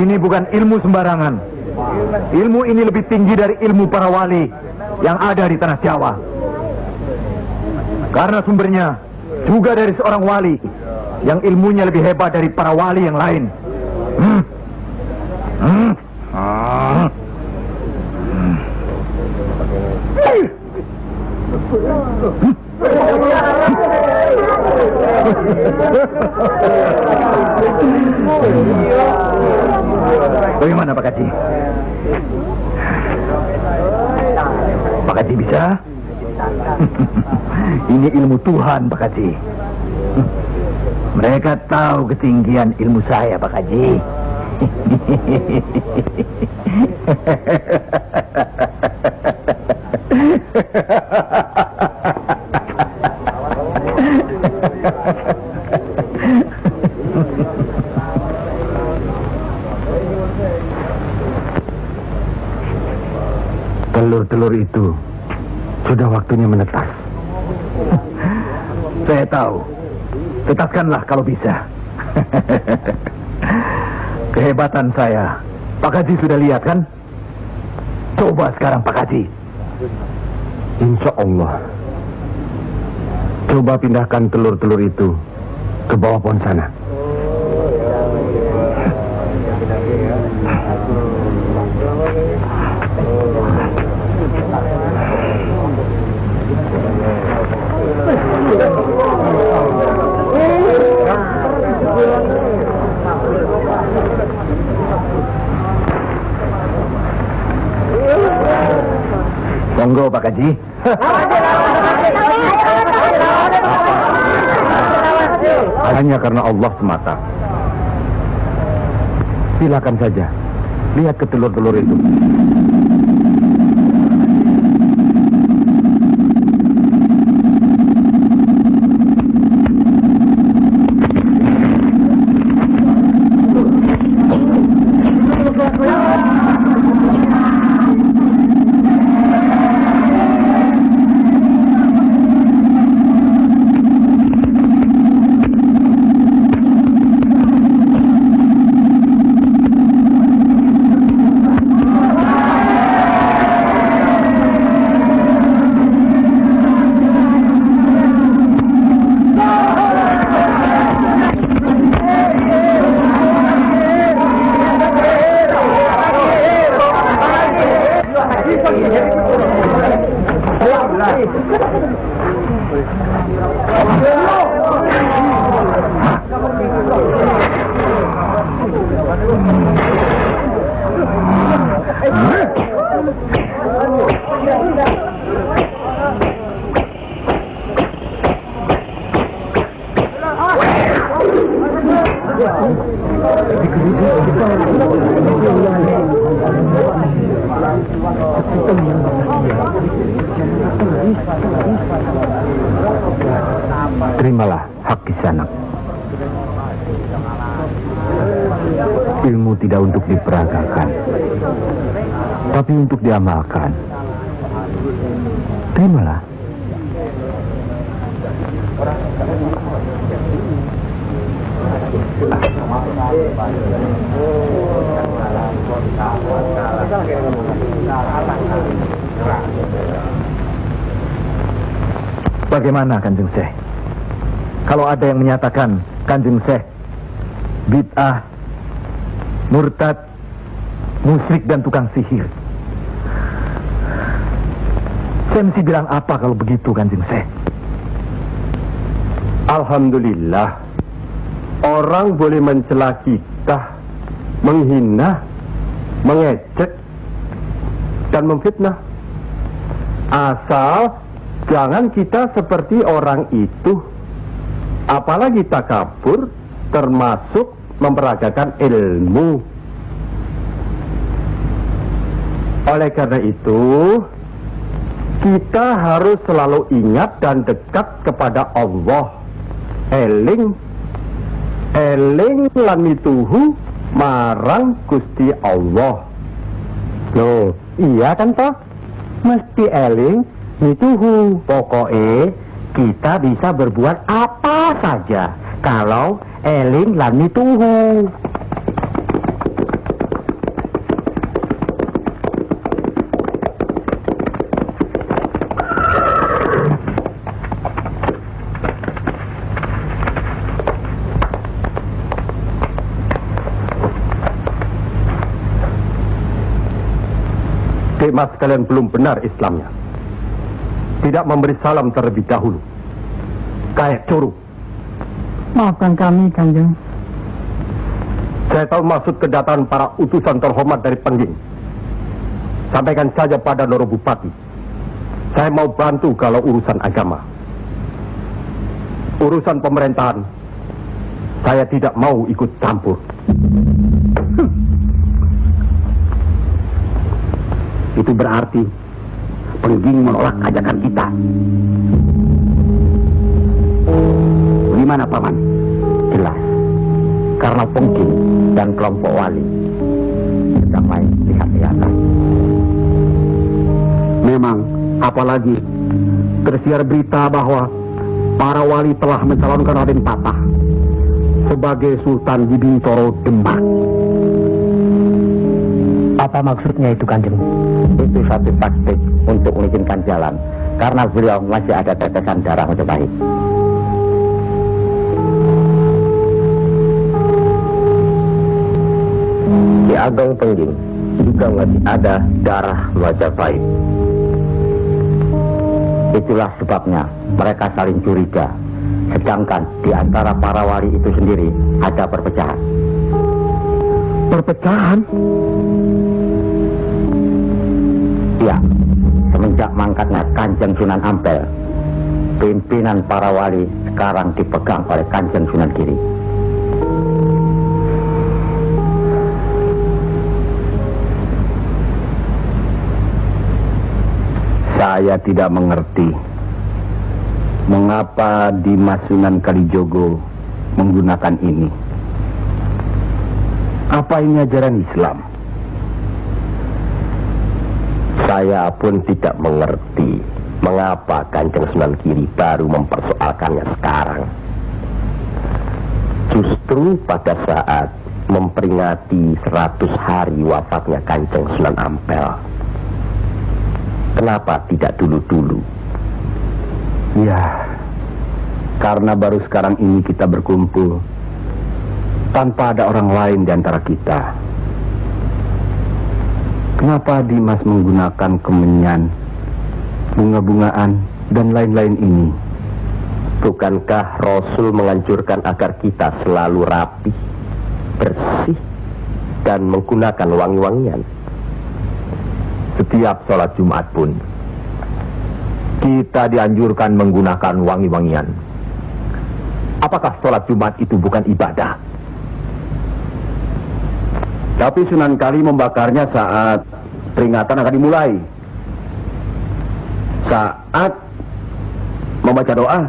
Ini bukan ilmu sembarangan. Ilmu ini lebih tinggi dari ilmu para wali yang ada di tanah Jawa. Karena sumbernya juga dari seorang wali yang ilmunya lebih hebat dari para wali yang lain. Bagaimana Pak Kaji? Pak Kaji bisa? Ini ilmu Tuhan Pak Kaji. Mereka tahu ketinggian ilmu saya Pak Kaji. Telur-telur itu sudah waktunya menetas. Saya tahu. Tetaskanlah kalau bisa. Kehebatan saya Pak Haji sudah lihat kan? Coba sekarang Pak Haji. Insya Allah. Coba pindahkan telur-telur itu ke bawah pohon sana. Monggo Pak Haji. Hanya karena Allah semata. Silakan saja. Lihat ke telur-telur itu. Terimalah hak kisanak. Ilmu tidak untuk diperagakan, tapi untuk diamalkan. Terimalah. Bagaimana Kanjeng Syekh? Kalau ada yang menyatakan Kanjeng Syekh bid'ah, murtad, musyrik dan tukang sihir, saya mesti bilang apa kalau begitu Kanjeng Syekh? Alhamdulillah, orang boleh mencela kita, menghina, mengejek, dan memfitnah, asal jangan kita seperti orang itu. Apalagi takabur, termasuk memperagakan ilmu. Oleh karena itu, kita harus selalu ingat dan dekat kepada Allah. Eling lan mituhu marang Gusti Allah. Loh, iya kan toh? mesti eling mituhu. Pokoknya kita bisa berbuat apa saja kalau eling lan mituhu. Mas kalian belum benar Islamnya. Tidak memberi salam terlebih dahulu. Kayak curug. Maafkan kami, Kanjeng. Saya tahu maksud kedatangan para utusan terhormat dari Pengging. Sampaikan saja pada Loro Bupati. Saya mau bantu kalau urusan agama. Urusan pemerintahan, saya tidak mau ikut campur. Itu berarti Pengging menolak ajakan kita. Gimana Paman? Jelas. Karena Pengging dan kelompok wali sedang main lihat-lihatan. Memang, apalagi tersiar berita bahwa para wali telah mencalonkan Raden Patah sebagai Sultan di Bintoro Demak. Apa maksudnya itu, Kanjeng? Itu satu taktik untuk mengizinkan jalan, karena beliau masih ada tetesan darah Majapahit. Ki Ageng Pengging juga masih ada darah Majapahit. Itulah sebabnya mereka saling curiga, sedangkan di antara para wali itu sendiri ada perpecahan. Perpecahan? Ya, semenjak mangkatnya Kanjeng Sunan Ampel, pimpinan para wali sekarang dipegang oleh Kanjeng Sunan Giri. Saya tidak mengerti mengapa Dimas Sunan Kalijogo menggunakan ini. Apa ini ajaran Islam? Saya pun tidak mengerti mengapa Kanjeng Sunan Giri baru mempersoalkannya sekarang. Justru pada saat memperingati 100 hari wafatnya Kanjeng Sunan Ampel. Kenapa tidak dulu-dulu? Ya, karena baru sekarang ini kita berkumpul tanpa ada orang lain di antara kita. Kenapa Dimas menggunakan kemenyan, bunga-bungaan, dan lain-lain ini? Bukankah Rasul menganjurkan agar kita selalu rapi, bersih, dan menggunakan wangi-wangian? Setiap sholat Jumat pun kita dianjurkan menggunakan wangi-wangian. Apakah sholat Jumat itu bukan ibadah? Tapi Sunan Kali membakarnya saat peringatan akan dimulai. Saat membaca doa.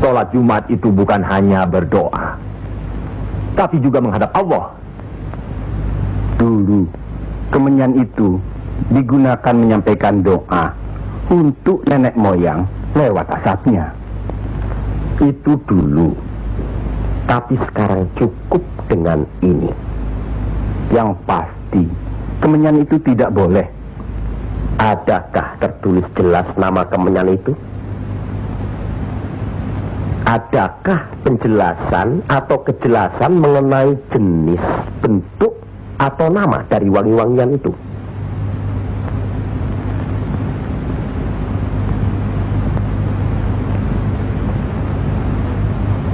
Sholat Jumat itu bukan hanya berdoa, tapi juga menghadap Allah. Dulu, kemenyan itu digunakan menyampaikan doa untuk nenek moyang lewat asapnya. Itu dulu. Tapi sekarang cukup dengan ini. Yang pasti, kemenyan itu tidak boleh. Adakah tertulis jelas nama kemenyan itu? Adakah penjelasan atau kejelasan mengenai jenis, bentuk, atau nama dari wangi-wangian itu?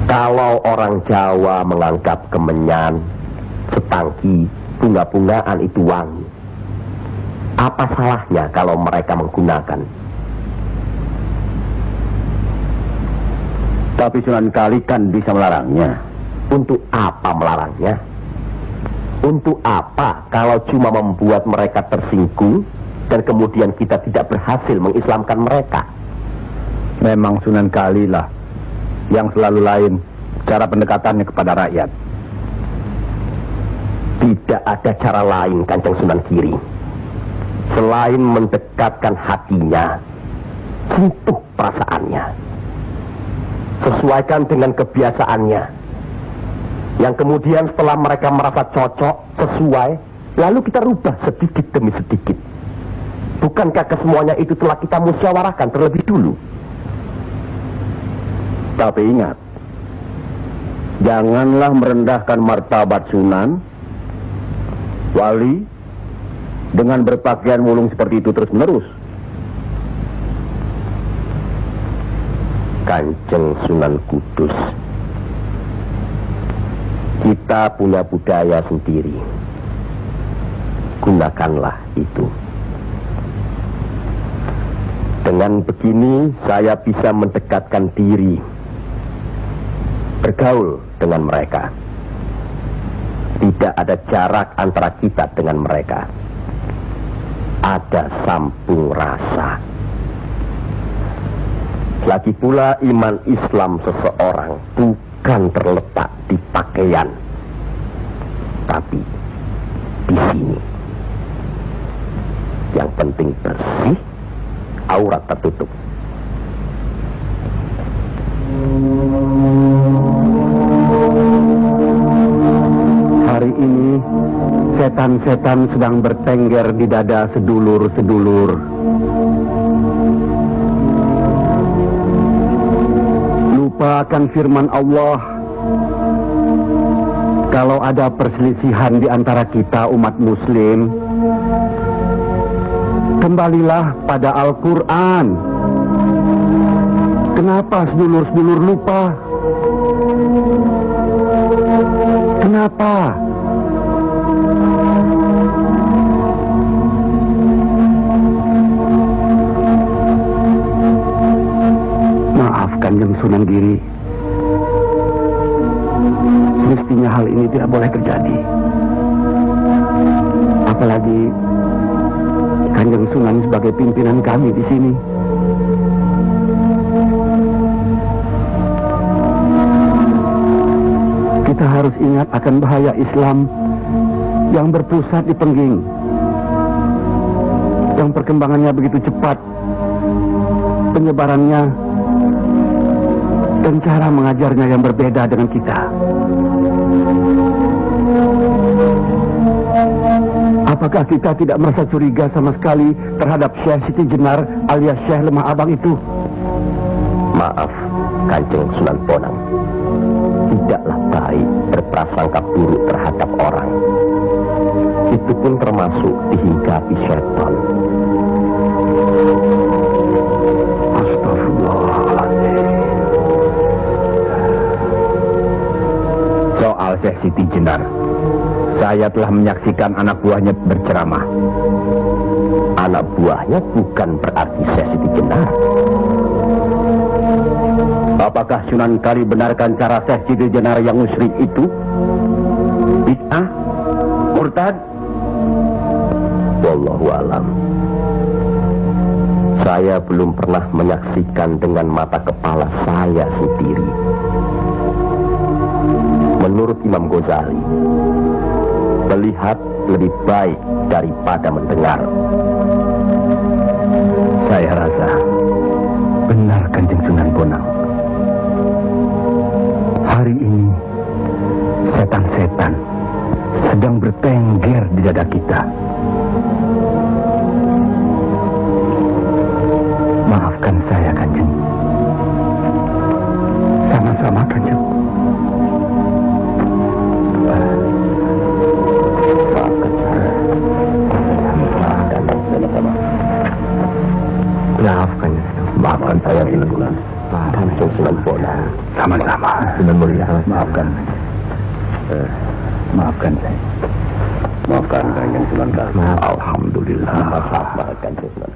Kalau orang Jawa menganggap kemenyan, setangki, bunga-bungaan itu wangi, apa salahnya kalau mereka menggunakan? Tapi Sunan Kali kan bisa melarangnya. Untuk apa melarangnya? Untuk apa kalau cuma membuat mereka tersinggung dan kemudian kita tidak berhasil mengislamkan mereka? Memang Sunan Kali lah yang selalu lain cara pendekatannya kepada rakyat. Tidak ada cara lain, Kanjeng Sunan Giri. selain mendekatkan hatinya, sentuh perasaannya, sesuaikan dengan kebiasaannya, yang kemudian setelah mereka merasa cocok, sesuai, lalu kita rubah sedikit demi sedikit. Bukankah kesemuanya itu telah kita musyawarahkan terlebih dulu? Tapi ingat, janganlah merendahkan martabat Sunan Wali dengan berpakaian mulung seperti itu terus-menerus. Kanjeng Sunan Kudus, kita punya budaya sendiri. Gunakanlah itu. Dengan begini saya bisa mendekatkan diri, bergaul dengan mereka. Tidak ada jarak antara kita dengan mereka. Ada sambung rasa. Lagi pula iman Islam seseorang bukan terletak di pakaian, tapi di sini. Yang penting bersih, aurat tertutup. Hari ini setan-setan sedang bertengger di dada sedulur-sedulur. Lupa akan firman Allah. Kalau ada perselisihan di antara kita umat muslim, kembalilah pada Al-Quran. Kenapa sedulur-sedulur lupa? Kenapa? Maaf Kanjeng Sunan Giri. Mestinya hal ini tidak boleh terjadi. Apalagi Kanjeng Sunan sebagai pimpinan kami di sini. Kita harus ingat akan bahaya Islam yang berpusat di Pengging, yang perkembangannya begitu cepat, penyebarannya dan cara mengajarnya yang berbeda dengan kita. Apakah kita tidak merasa curiga sama sekali terhadap Syekh Siti Jenar alias Syekh Lemah Abang itu? Maaf, Kanjeng Sunan Bonang. Tidaklah baik berprasangka buruk terhadap orang. Itu pun termasuk dihinggapi syaitan. Astagfirullahaladzim. Soal Syekh Siti Jenar, saya telah menyaksikan anak buahnya berceramah. Anak buahnya bukan berarti Syekh Siti Jenar. Apakah Sunan Kali benarkan cara Syekh Siti Jenar yang musyrik itu? Bid'ah? Murtad? Wallahu alam. Saya belum pernah menyaksikan dengan mata kepala saya sendiri. Menurut Imam Ghazali, melihat lebih baik daripada mendengar. Saya rasa benar Kanjeng Sunan Bonang. Hari ini setan-setan sedang bertengger di dada kita. Maafkan saya Kanjeng. Sama-sama Kanjeng. Maafkan, maafkan saya Sunan. Kanjeng Sunan Bonang. Sama-sama. Sunan Mulia, maafkan. Maafkan saya. Maafkan Kanjeng Sunan. Alhamdulillah. Maafkan Kanjeng Sunan.